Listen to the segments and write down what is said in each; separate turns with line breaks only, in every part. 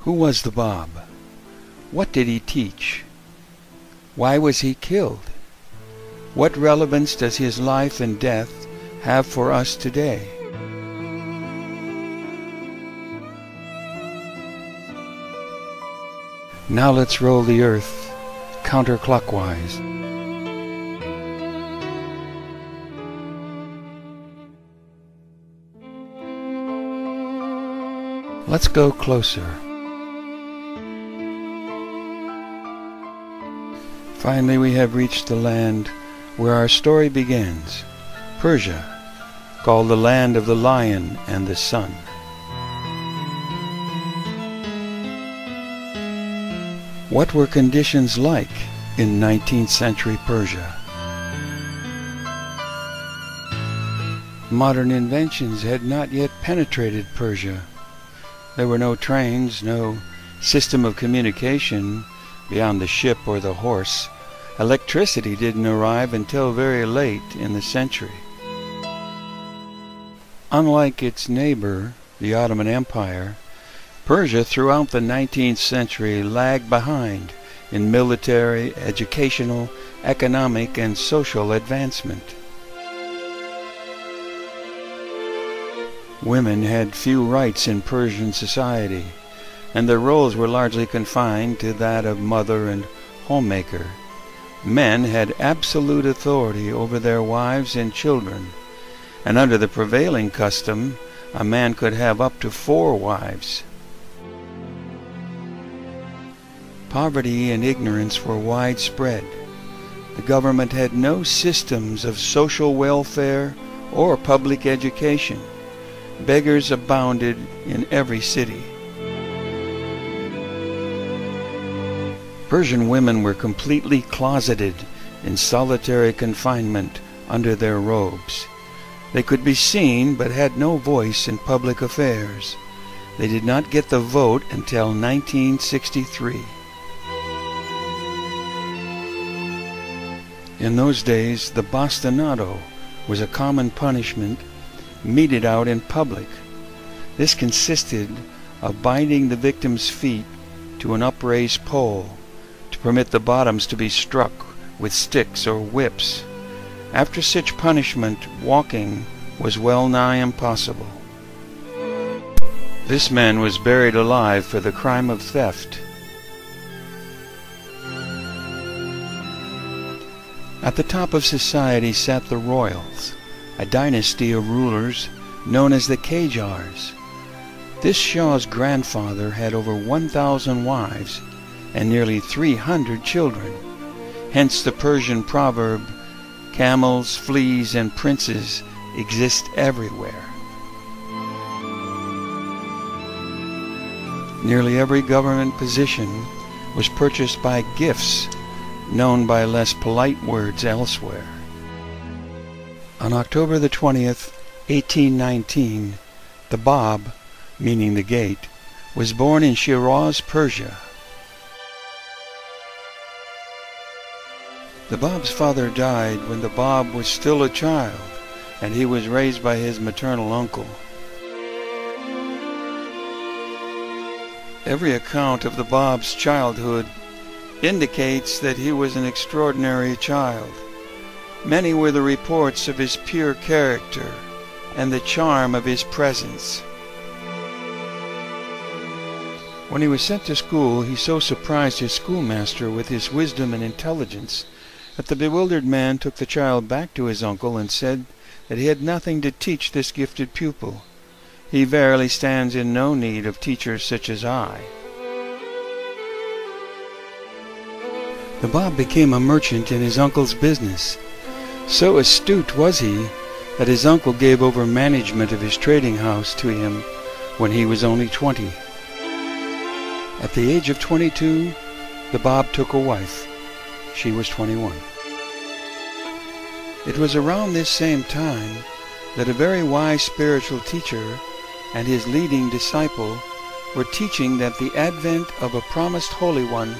Who was the Bab? What did he teach? Why was he killed? What relevance does his life and death have for us today? Now let's roll the earth counterclockwise. Let's go closer. Finally, we have reached the land where our story begins, Persia, called the land of the lion and the sun. What were conditions like in 19th century Persia? Modern inventions had not yet penetrated Persia. There were no trains, no system of communication beyond the ship or the horse. Electricity didn't arrive until very late in the century. Unlike its neighbor, the Ottoman Empire, Persia throughout the 19th century lagged behind in military, educational, economic, and social advancement. Women had few rights in Persian society, and their roles were largely confined to that of mother and homemaker. Men had absolute authority over their wives and children, and under the prevailing custom, a man could have up to 4 wives. Poverty and ignorance were widespread. The government had no systems of social welfare or public education. Beggars abounded in every city. Persian women were completely closeted in solitary confinement under their robes. They could be seen but had no voice in public affairs. They did not get the vote until 1963. In those days, the bastinado was a common punishment meted out in public. This consisted of binding the victim's feet to an upraised pole to permit the bottoms to be struck with sticks or whips. After such punishment, walking was well nigh impossible. This man was buried alive for the crime of theft. At the top of society sat the royals, a dynasty of rulers known as the Qajars. This Shah's grandfather had over 1,000 wives and nearly 300 children. Hence the Persian proverb, camels, fleas, and princes exist everywhere. Nearly every government position was purchased by gifts, known by less polite words elsewhere. On October the 20th, 1819, the Bab, meaning the gate, was born in Shiraz, Persia. The Bab's father died when the Bab was still a child, and he was raised by his maternal uncle. Every account of the Bab's childhood indicates that he was an extraordinary child. Many were the reports of his pure character and the charm of his presence. When he was sent to school, he so surprised his schoolmaster with his wisdom and intelligence that the bewildered man took the child back to his uncle and said that he had nothing to teach this gifted pupil. He verily stands in no need of teachers such as I. The Bab became a merchant in his uncle's business. So astute was he that his uncle gave over management of his trading house to him when he was only 20. At the age of 22, the Bab took a wife. She was 21. It was around this same time that a very wise spiritual teacher and his leading disciple were teaching that the advent of a promised Holy One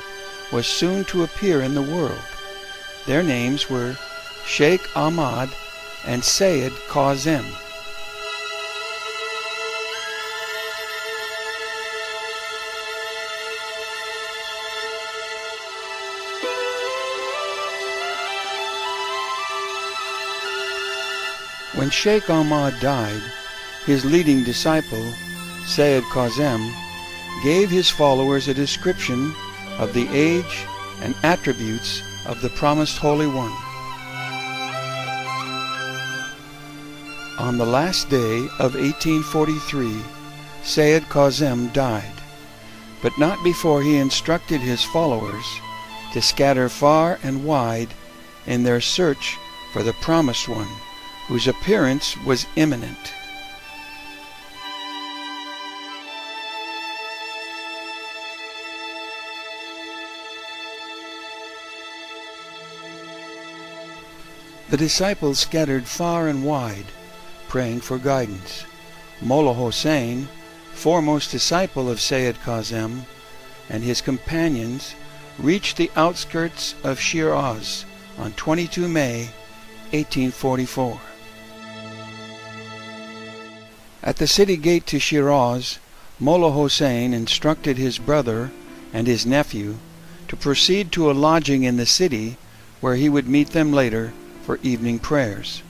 was soon to appear in the world. Their names were Sheikh Ahmad and Sayyid Kazem. When Sheikh Ahmad died, his leading disciple, Sayyid Kazem, gave his followers a description of the age and attributes of the promised Holy One. On the last day of 1843, Sayyid Kazem died, but not before he instructed his followers to scatter far and wide in their search for the Promised One, whose appearance was imminent. The disciples scattered far and wide, praying for guidance. Mullah Hossein, foremost disciple of Sayyid Kazem, and his companions reached the outskirts of Shiraz on 22 May 1844. At the city gate to Shiraz, Mullah Hossein instructed his brother and his nephew to proceed to a lodging in the city where he would meet them later for evening prayers.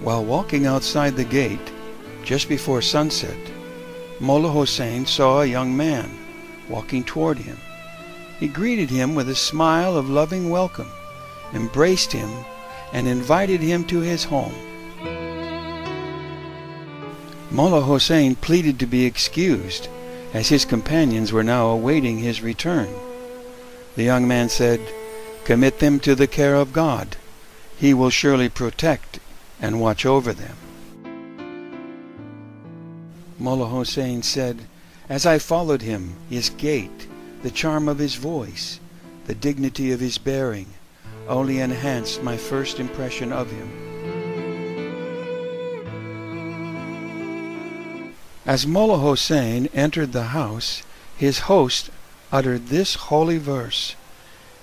While walking outside the gate, just before sunset, Mullah Hossein saw a young man walking toward him. He greeted him with a smile of loving welcome, embraced him, and invited him to his home. Mullah Hossein pleaded to be excused, as his companions were now awaiting his return. The young man said, "Commit them to the care of God. He will surely protect and watch over them." Mullah Hossein said, "As I followed him, his gait, the charm of his voice, the dignity of his bearing, only enhanced my first impression of him." As Mullah Hossein entered the house, his host uttered this holy verse,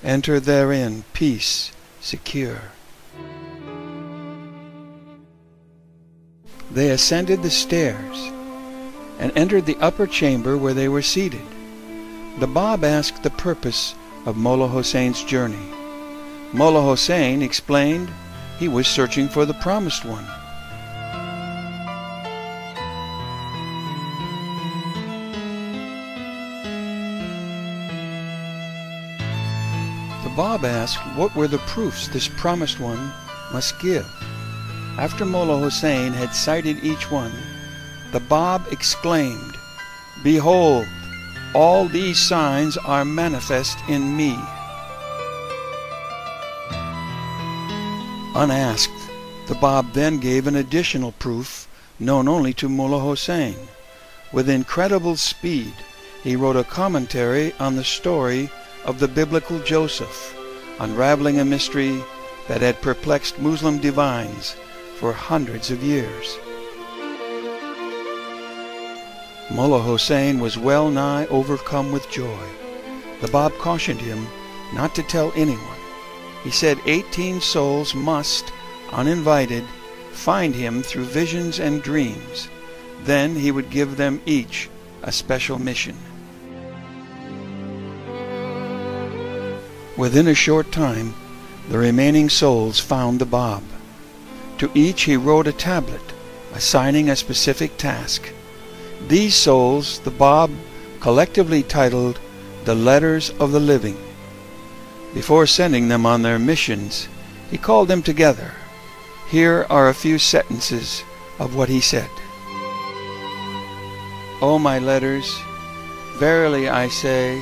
"Enter therein peace secure." They ascended the stairs and entered the upper chamber where they were seated. The Bab asked the purpose of Mullah Hossein's journey. Mullah Hossein explained he was searching for the Promised One. The Bab asked what were the proofs this Promised One must give. After Mullah Hossein had cited each one, the Bab exclaimed, "Behold, all these signs are manifest in me." Unasked, the Bab then gave an additional proof known only to Mullah Hossein. With incredible speed, he wrote a commentary on the story of the biblical Joseph, unraveling a mystery that had perplexed Muslim divines for hundreds of years. Mullah Hossein was well nigh overcome with joy. The Bab cautioned him not to tell anyone. He said 18 souls must, uninvited, find him through visions and dreams. Then he would give them each a special mission. Within a short time, the remaining souls found the Bab. To each he wrote a tablet, assigning a specific task. These souls the Bab collectively titled the Letters of the Living. Before sending them on their missions, he called them together. Here are a few sentences of what he said. "O my letters, verily I say,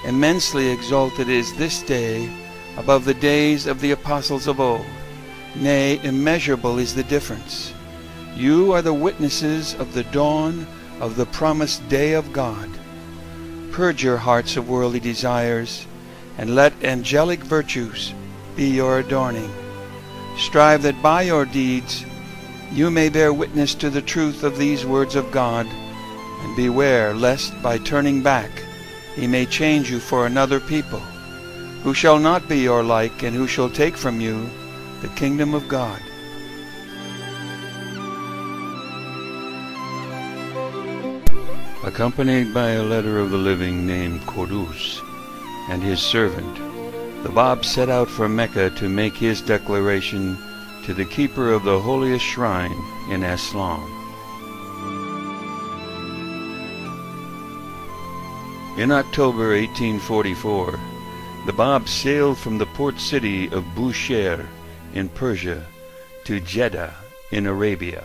immensely exalted is this day above the days of the apostles of old. Nay, immeasurable is the difference. You are the witnesses of the dawn of the promised day of God. Purge your hearts of worldly desires, and let angelic virtues be your adorning. Strive that by your deeds you may bear witness to the truth of these words of God, and beware lest by turning back he may change you for another people, who shall not be your like, and who shall take from you the kingdom of God." Accompanied by a letter of the living named Qudus and his servant, the Bab set out for Mecca to make his declaration to the keeper of the holiest shrine in Islam. In October 1844, the Bab sailed from the port city of Bushehr in Persia to Jeddah in Arabia.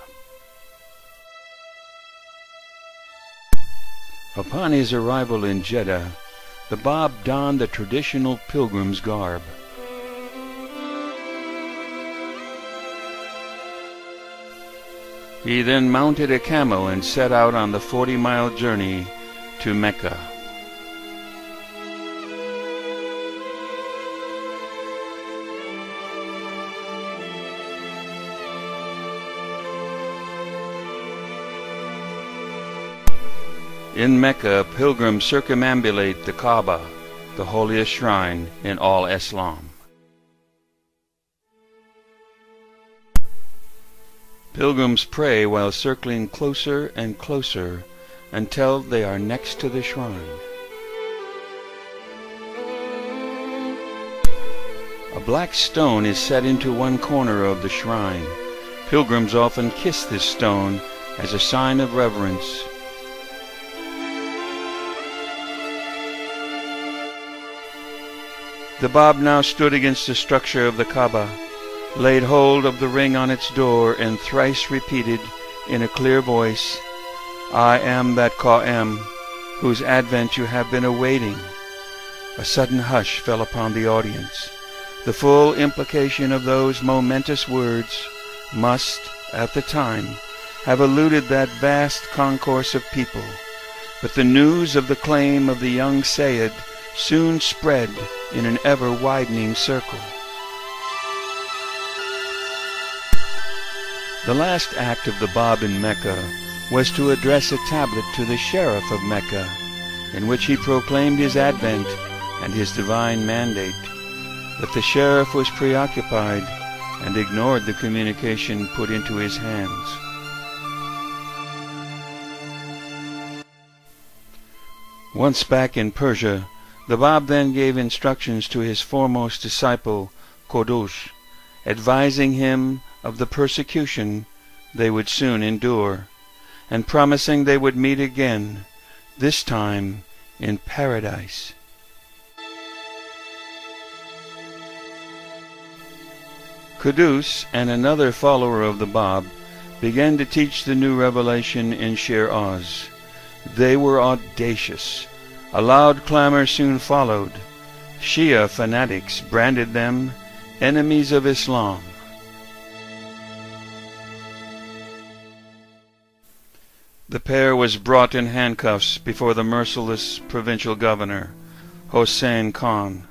Upon his arrival in Jeddah, the Bab donned the traditional pilgrim's garb. He then mounted a camel and set out on the 40-mile journey to Mecca. In Mecca, pilgrims circumambulate the Kaaba, the holiest shrine in all Islam. Pilgrims pray while circling closer and closer until they are next to the shrine. A black stone is set into one corner of the shrine. Pilgrims often kiss this stone as a sign of reverence. The Bab now stood against the structure of the Kaaba, laid hold of the ring on its door, and thrice repeated in a clear voice, "I am that Qa'im, whose advent you have been awaiting." A sudden hush fell upon the audience. The full implication of those momentous words must, at the time, have eluded that vast concourse of people, but the news of the claim of the young Sayyid soon spread in an ever-widening circle. The last act of the Bab in Mecca was to address a tablet to the Sheriff of Mecca, in which he proclaimed his advent and his divine mandate. But the Sheriff was preoccupied and ignored the communication put into his hands. Once back in Persia, the Bab then gave instructions to his foremost disciple, Kodush, advising him of the persecution they would soon endure, and promising they would meet again, this time in paradise. Kodush and another follower of the Bab began to teach the new revelation in Shiraz. They were audacious. A loud clamor soon followed. Shia fanatics branded them enemies of Islam. The pair was brought in handcuffs before the merciless provincial governor, Hossein Khan.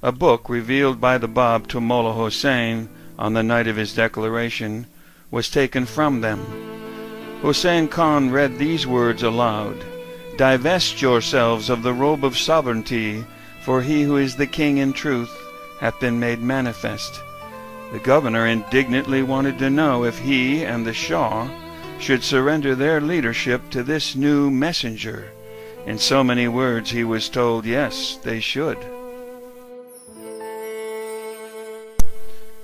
A book revealed by the Bab to Mullah Hossein on the night of his declaration was taken from them. Hossein Khan read these words aloud: "Divest yourselves of the robe of sovereignty, for he who is the king in truth hath been made manifest." The governor indignantly wanted to know if he and the Shah should surrender their leadership to this new messenger. In so many words he was told yes, they should.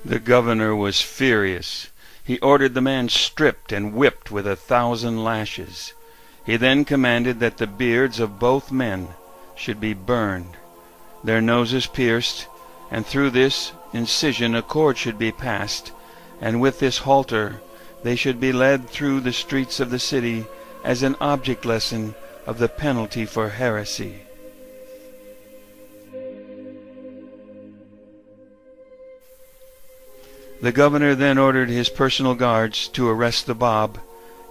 The governor was furious. He ordered the man stripped and whipped with 1,000 lashes. He then commanded that the beards of both men should be burned, their noses pierced, and through this incision a cord should be passed, and with this halter they should be led through the streets of the city as an object lesson of the penalty for heresy. The governor then ordered his personal guards to arrest the Bab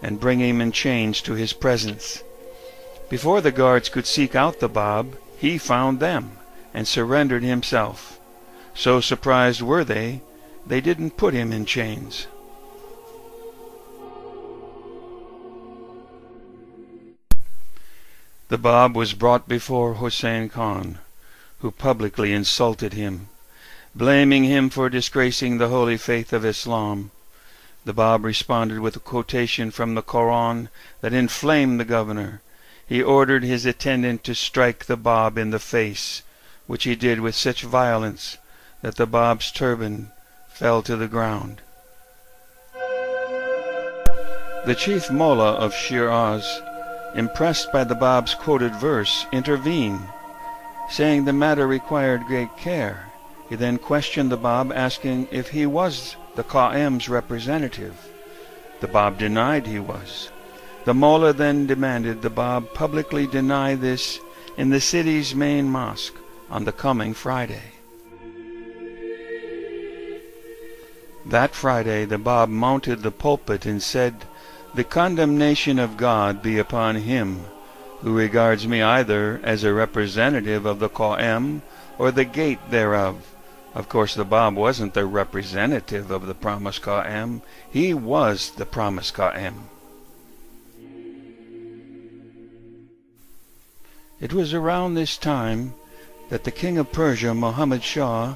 and bring him in chains to his presence. Before the guards could seek out the Bab, he found them and surrendered himself. So surprised were they didn't put him in chains. The Bab was brought before Hossein Khan, who publicly insulted him, blaming him for disgracing the holy faith of Islam. The Bab responded with a quotation from the Koran that inflamed the governor. He ordered his attendant to strike the Bab in the face, which he did with such violence that the Bab's turban fell to the ground. The chief mullah of Shiraz, impressed by the Bab's quoted verse, intervened, saying the matter required great care. He then questioned the Bab, asking if he was the Qa'im's representative. The Bab denied he was. The mullah then demanded the Bab publicly deny this in the city's main mosque on the coming Friday. That Friday the Bab mounted the pulpit and said, "The condemnation of God be upon him who regards me either as a representative of the Qa'im or the gate thereof." Of course, the Bab wasn't the representative of the promised Qa'im. He was the promised Qa'im. It was around this time that the king of Persia, Muhammad Shah,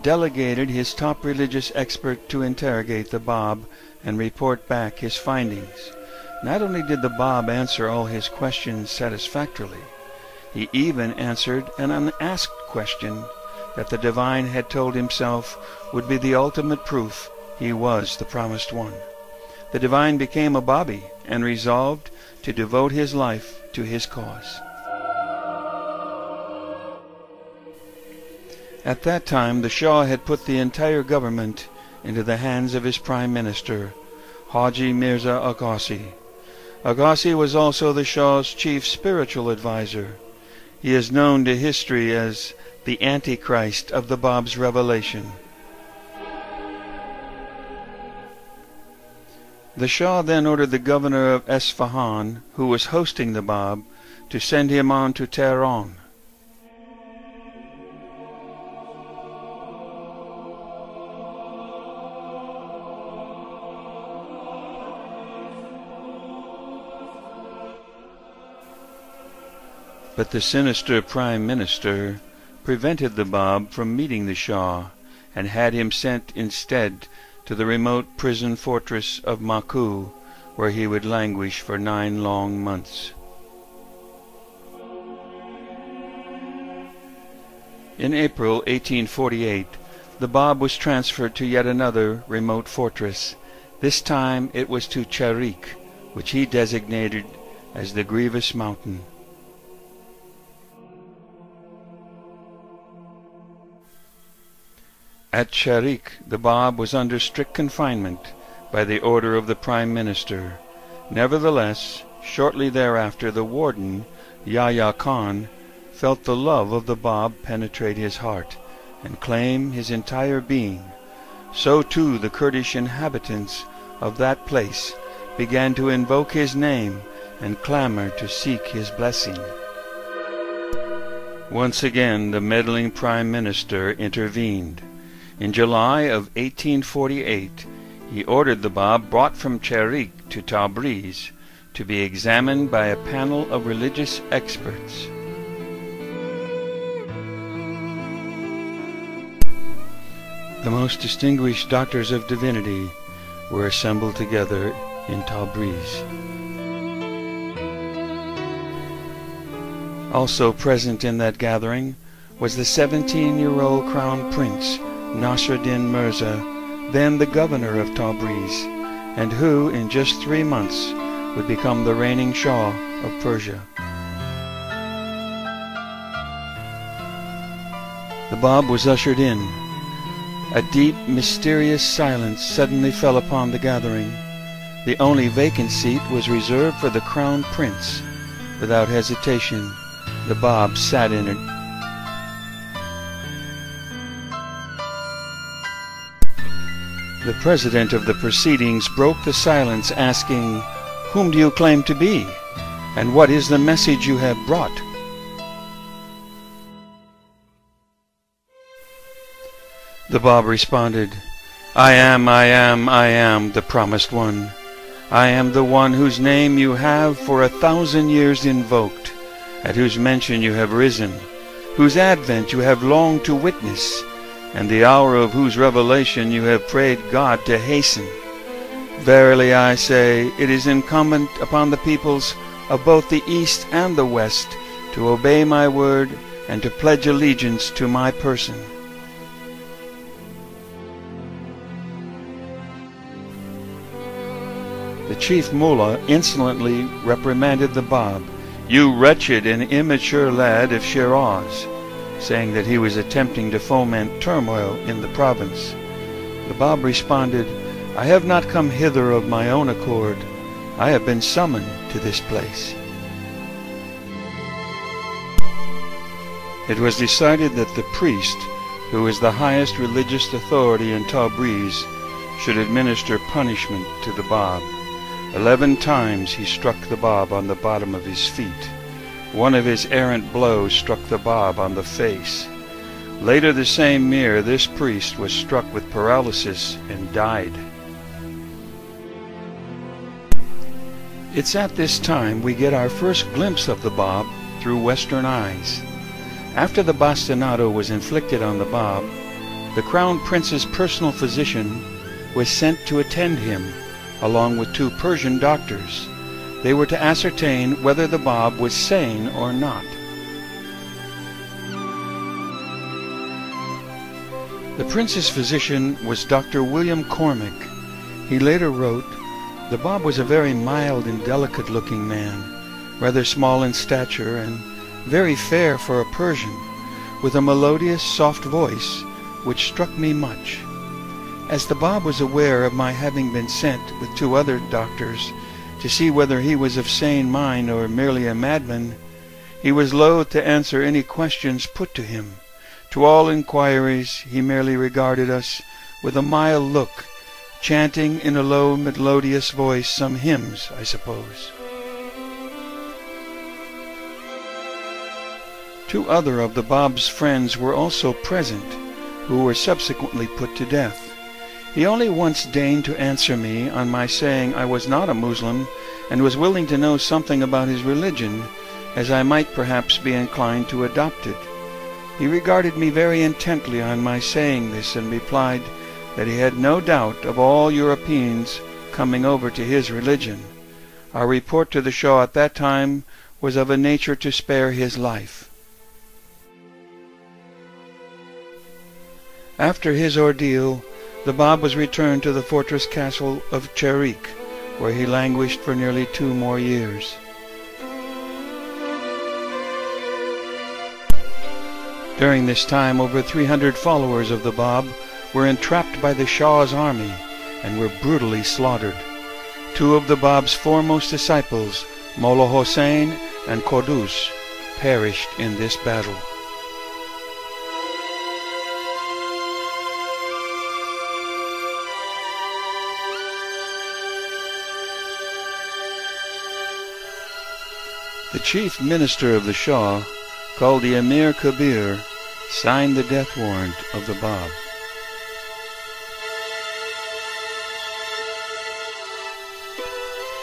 delegated his top religious expert to interrogate the Bab and report back his findings. Not only did the Bab answer all his questions satisfactorily, he even answered an unasked question that the divine had told himself would be the ultimate proof he was the promised one. The divine became a Babi and resolved to devote his life to his cause. At that time, the Shah had put the entire government into the hands of his prime minister, Haji Mirza Agassi. Agassi was also the Shah's chief spiritual advisor. He is known to history as the Antichrist of the Bab's revelation. The Shah then ordered the governor of Esfahan, who was hosting the Bab, to send him on to Tehran. But the sinister prime minister prevented the Bab from meeting the Shah and had him sent instead to the remote prison fortress of Maku, where he would languish for 9 long months. In April 1848, the Bab was transferred to yet another remote fortress. This time it was to Charik, which he designated as the Grievous Mountain. At Charik, the Bab was under strict confinement by the order of the Prime Minister. Nevertheless, shortly thereafter, the warden, Yahya Khan, felt the love of the Bab penetrate his heart and claim his entire being. So too the Kurdish inhabitants of that place began to invoke his name and clamor to seek his blessing. Once again the meddling Prime Minister intervened. In July of 1848, he ordered the Bab brought from Charik to Tabriz to be examined by a panel of religious experts. The most distinguished doctors of divinity were assembled together in Tabriz. Also present in that gathering was the 17-year-old crown prince, Nasruddin Mirza, then the governor of Tabriz, and who, in just 3 months, would become the reigning Shah of Persia. The Bab was ushered in. A deep, mysterious silence suddenly fell upon the gathering. The only vacant seat was reserved for the crown prince. Without hesitation, the Bab sat in it. The president of the proceedings broke the silence, asking, "Whom do you claim to be, and what is the message you have brought?" The Bab responded, I am the promised one. I am the one whose name you have for 1,000 years invoked, at whose mention you have risen, whose advent you have longed to witness, and the hour of whose revelation you have prayed God to hasten. Verily I say, it is incumbent upon the peoples of both the East and the West to obey my word and to pledge allegiance to my person. The chief mullah insolently reprimanded the Bab, "You wretched and immature lad of Shiraz," saying that he was attempting to foment turmoil in the province. The Bab responded, "I have not come hither of my own accord. I have been summoned to this place." It was decided that the priest, who is the highest religious authority in Tabriz, should administer punishment to the Bab. 11 times he struck the Bab on the bottom of his feet. One of his errant blows struck the Bab on the face. Later the same year, this priest was struck with paralysis and died. It's at this time we get our first glimpse of the Bab through Western eyes. After the bastinado was inflicted on the Bab, the Crown Prince's personal physician was sent to attend him, along with 2 Persian doctors. They were to ascertain whether the Bab was sane or not. The prince's physician was Dr. William Cormack. He later wrote, "The Bab was a very mild and delicate-looking man, rather small in stature and very fair for a Persian, with a melodious, soft voice, which struck me much. As the Bab was aware of my having been sent with 2 other doctors to see whether he was of sane mind or merely a madman, he was loath to answer any questions put to him. To all inquiries he merely regarded us with a mild look, chanting in a low melodious voice some hymns, I suppose." 2 other of the Bab's friends were also present, who were subsequently put to death. He only once deigned to answer me on my saying I was not a Muslim and was willing to know something about his religion, as I might perhaps be inclined to adopt it. He regarded me very intently on my saying this and replied that he had no doubt of all Europeans coming over to his religion. Our report to the Shah at that time was of a nature to spare his life. After his ordeal, the Bab was returned to the fortress castle of Cherik, where he languished for nearly 2 more years. During this time, over 300 followers of the Bab were entrapped by the Shah's army and were brutally slaughtered. 2 of the Bab's foremost disciples, Mullah Hossein and Qudus, perished in this battle. The chief minister of the Shah, called the Emir Kabir, signed the death warrant of the Bab.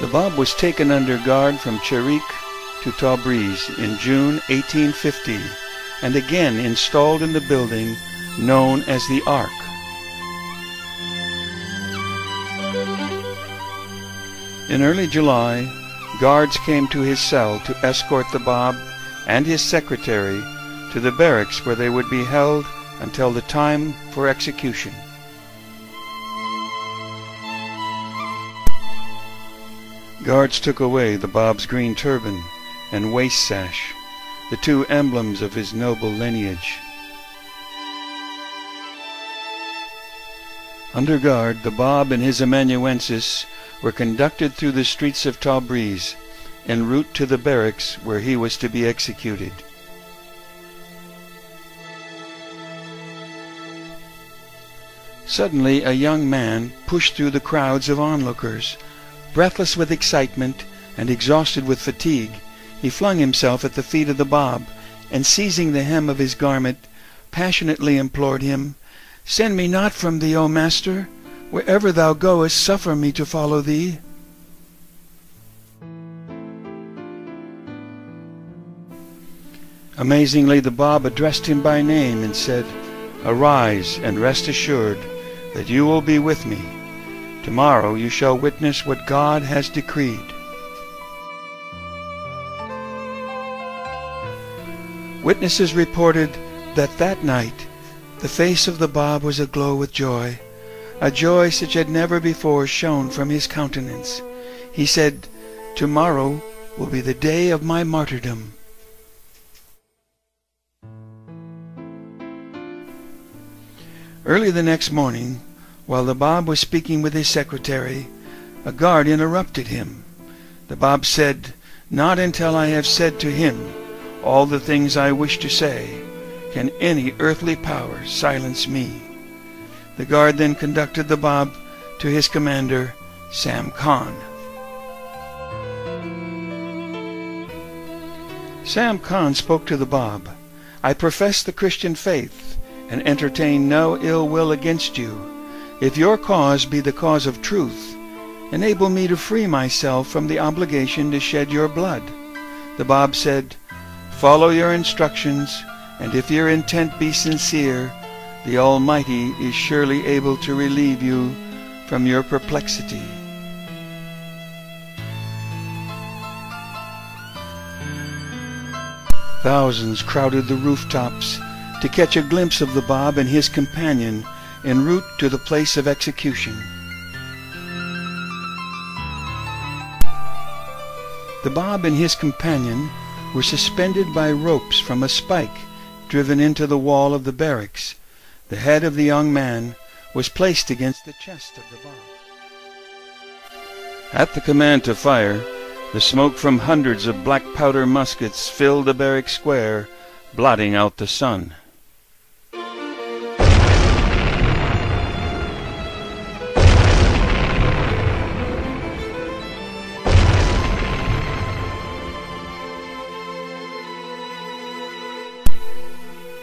The Bab was taken under guard from Cherik to Tabriz in June 1850 and again installed in the building known as the Ark. In early July, guards came to his cell to escort the Bab and his secretary to the barracks where they would be held until the time for execution. Guards took away the Bab's green turban and waist sash, the 2 emblems of his noble lineage. Under guard, the Bab and his amanuensis were conducted through the streets of Tabriz en route to the barracks where he was to be executed. Suddenly a young man pushed through the crowds of onlookers. Breathless with excitement and exhausted with fatigue, he flung himself at the feet of the Bab, and seizing the hem of his garment, passionately implored him, "Send me not from thee, O Master! Wherever thou goest, suffer me to follow thee." Amazingly, the Bab addressed him by name and said, "Arise and rest assured that you will be with me. Tomorrow you shall witness what God has decreed." Witnesses reported that that night the face of the Bab was aglow with joy, a joy such had never before shone from his countenance. He said, "Tomorrow will be the day of my martyrdom." Early the next morning, while the Bab was speaking with his secretary, a guard interrupted him. The Bab said, "Not until I have said to him all the things I wish to say can any earthly power silence me." The guard then conducted the Bab to his commander, Sam Khan. Sam Khan spoke to the Bab, "I profess the Christian faith and entertain no ill will against you. If your cause be the cause of truth, enable me to free myself from the obligation to shed your blood." The Bab said, "Follow your instructions, and if your intent be sincere, the Almighty is surely able to relieve you from your perplexity." Thousands crowded the rooftops to catch a glimpse of the Bab and his companion en route to the place of execution. The Bab and his companion were suspended by ropes from a spike driven into the wall of the barracks. The head of the young man was placed against the chest of the Bab. At the command to fire, the smoke from hundreds of black powder muskets filled the barrack square, blotting out the sun.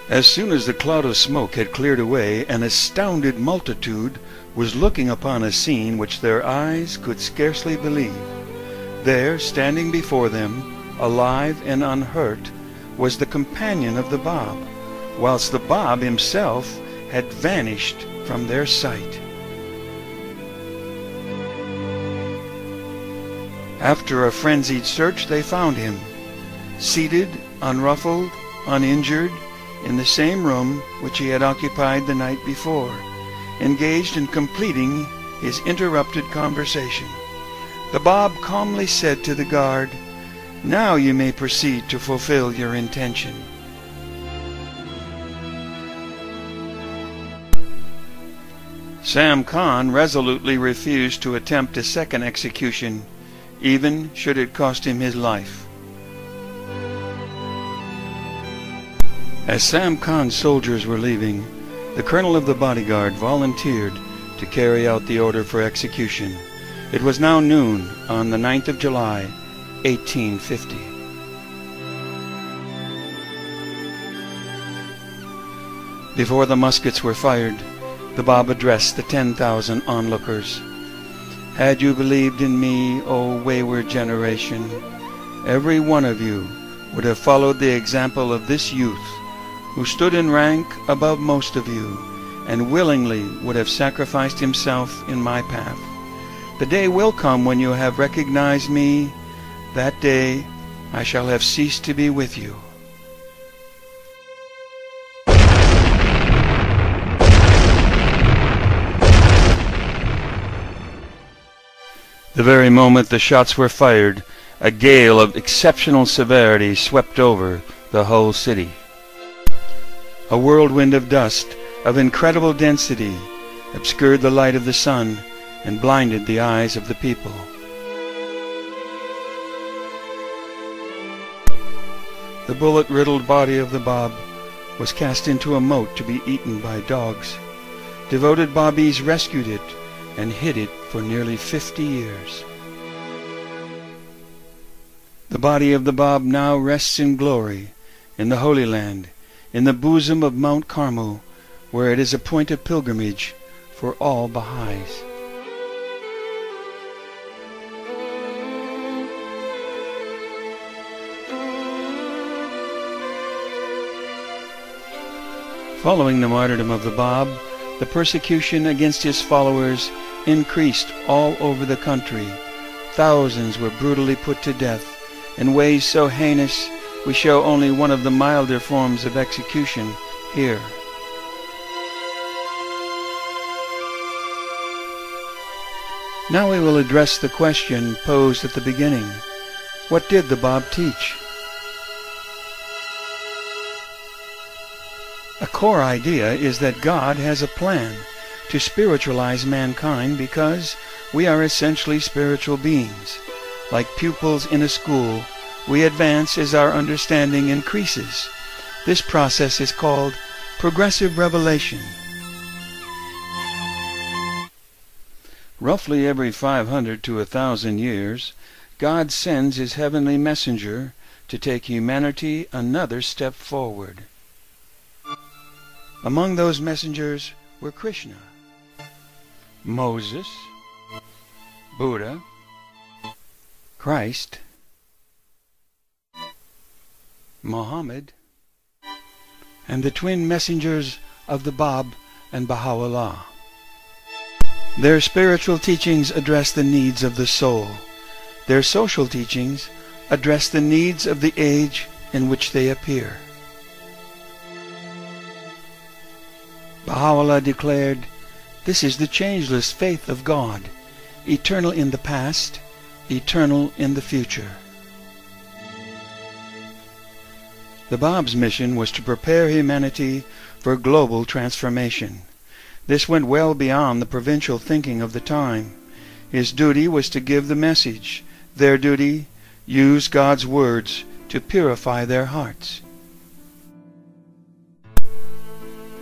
As soon as the cloud of smoke had cleared away, an astounded multitude was looking upon a scene which their eyes could scarcely believe. There, standing before them, alive and unhurt, was the companion of the Bab, whilst the Bab himself had vanished from their sight. After a frenzied search, they found him, seated, unruffled, uninjured, in the same room which he had occupied the night before, engaged in completing his interrupted conversation. The Bab calmly said to the guard, "Now you may proceed to fulfill your intention." Sam Khan resolutely refused to attempt a second execution, even should it cost him his life. As Sam Khan's soldiers were leaving, the colonel of the bodyguard volunteered to carry out the order for execution. It was now noon on the 9th of July, 1850. Before the muskets were fired, the Bab addressed the 10,000 onlookers. "Had you believed in me, O wayward generation, every one of you would have followed the example of this youth, who stood in rank above most of you, and willingly would have sacrificed himself in my path. The day will come when you have recognized me. That day I shall have ceased to be with you." The very moment the shots were fired, a gale of exceptional severity swept over the whole city. A whirlwind of dust of incredible density obscured the light of the sun and blinded the eyes of the people. The bullet-riddled body of the Bab was cast into a moat to be eaten by dogs. Devoted Babis rescued it and hid it for nearly 50 years. The body of the Bab now rests in glory in the Holy Land, in the bosom of Mount Carmel, where it is a point of pilgrimage for all Baha'is. Following the martyrdom of the Bab, the persecution against his followers increased all over the country. Thousands were brutally put to death in ways so heinous we show only one of the milder forms of execution here. Now we will address the question posed at the beginning. What did the Bab teach? A core idea is that God has a plan to spiritualize mankind because we are essentially spiritual beings. Like pupils in a school, we advance as our understanding increases. This process is called progressive revelation. Roughly every 500 to 1,000 years, God sends his heavenly messenger to take humanity another step forward. Among those messengers were Krishna, Moses, Buddha, Christ, Muhammad, and the twin messengers of the Bab and Baha'u'llah. Their spiritual teachings address the needs of the soul. Their social teachings address the needs of the age in which they appear. Baha'u'llah declared, "This is the changeless faith of God, eternal in the past, eternal in the future." The Bab's mission was to prepare humanity for global transformation. This went well beyond the provincial thinking of the time. His duty was to give the message. Their duty, use God's words to purify their hearts.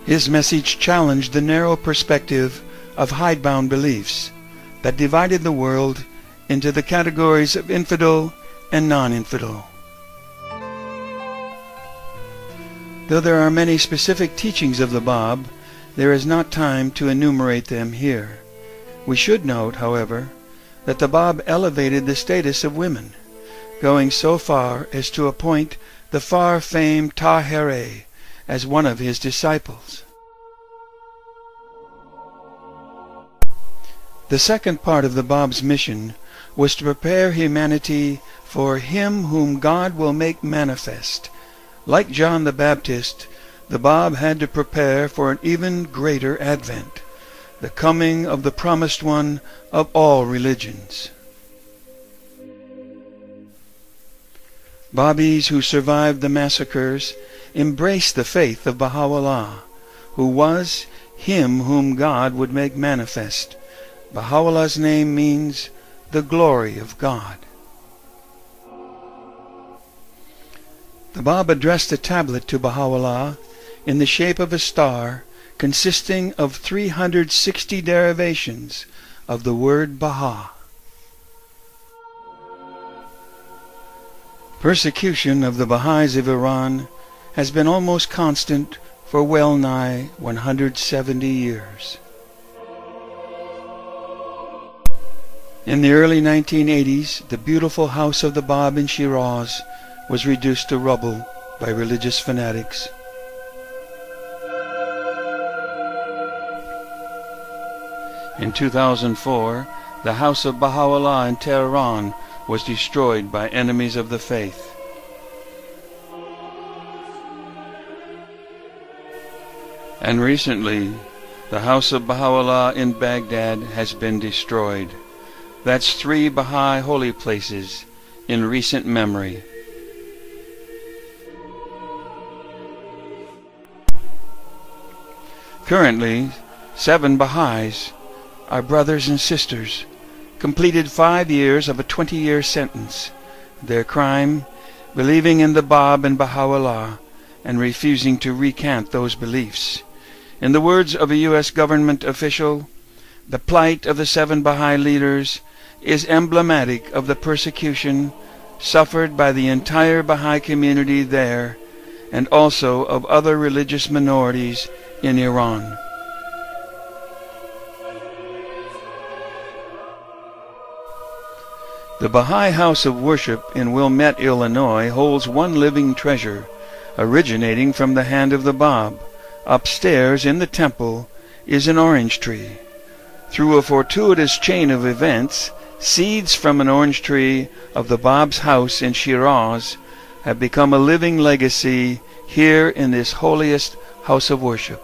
His message challenged the narrow perspective of hidebound beliefs that divided the world into the categories of infidel and non-infidel. Though there are many specific teachings of the Bab, there is not time to enumerate them here. We should note, however, that the Bab elevated the status of women, going so far as to appoint the far-famed Tahirih as one of his disciples. The second part of the Bab's mission was to prepare humanity for him whom God will make manifest. Like John the Baptist, the Bab had to prepare for an even greater advent, the coming of the promised one of all religions. Babis who survived the massacres embraced the faith of Baha'u'llah, who was him whom God would make manifest. Baha'u'llah's name means the glory of God. The Bab addressed a tablet to Baha'u'llah in the shape of a star consisting of 360 derivations of the word Baha. Persecution of the Baha'is of Iran has been almost constant for well nigh 170 years. In the early 1980s, the beautiful house of the Bab in Shiraz was reduced to rubble by religious fanatics. In 2004, the house of Baha'u'llah in Tehran was destroyed by enemies of the faith. And recently, the house of Baha'u'llah in Baghdad has been destroyed. That's 3 Baha'i holy places in recent memory. Currently, 7 Baha'is, our brothers and sisters, completed 5 years of a 20-year sentence. Their crime, believing in the Bab and Baha'u'llah and refusing to recant those beliefs. In the words of a U.S. government official, the plight of the 7 Baha'i leaders is emblematic of the persecution suffered by the entire Baha'i community there and also of other religious minorities in Iran. The Baha'i House of Worship in Wilmette, Illinois holds one living treasure originating from the hand of the Bab. Upstairs in the temple is an orange tree. Through a fortuitous chain of events, seeds from an orange tree of the Bab's house in Shiraz have become a living legacy here in this holiest house of worship.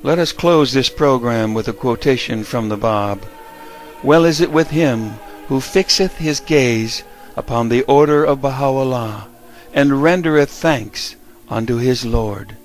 Let us close this program with a quotation from the Bab. Well is it with him who fixeth his gaze upon the order of Baha'u'llah, and rendereth thanks unto his Lord.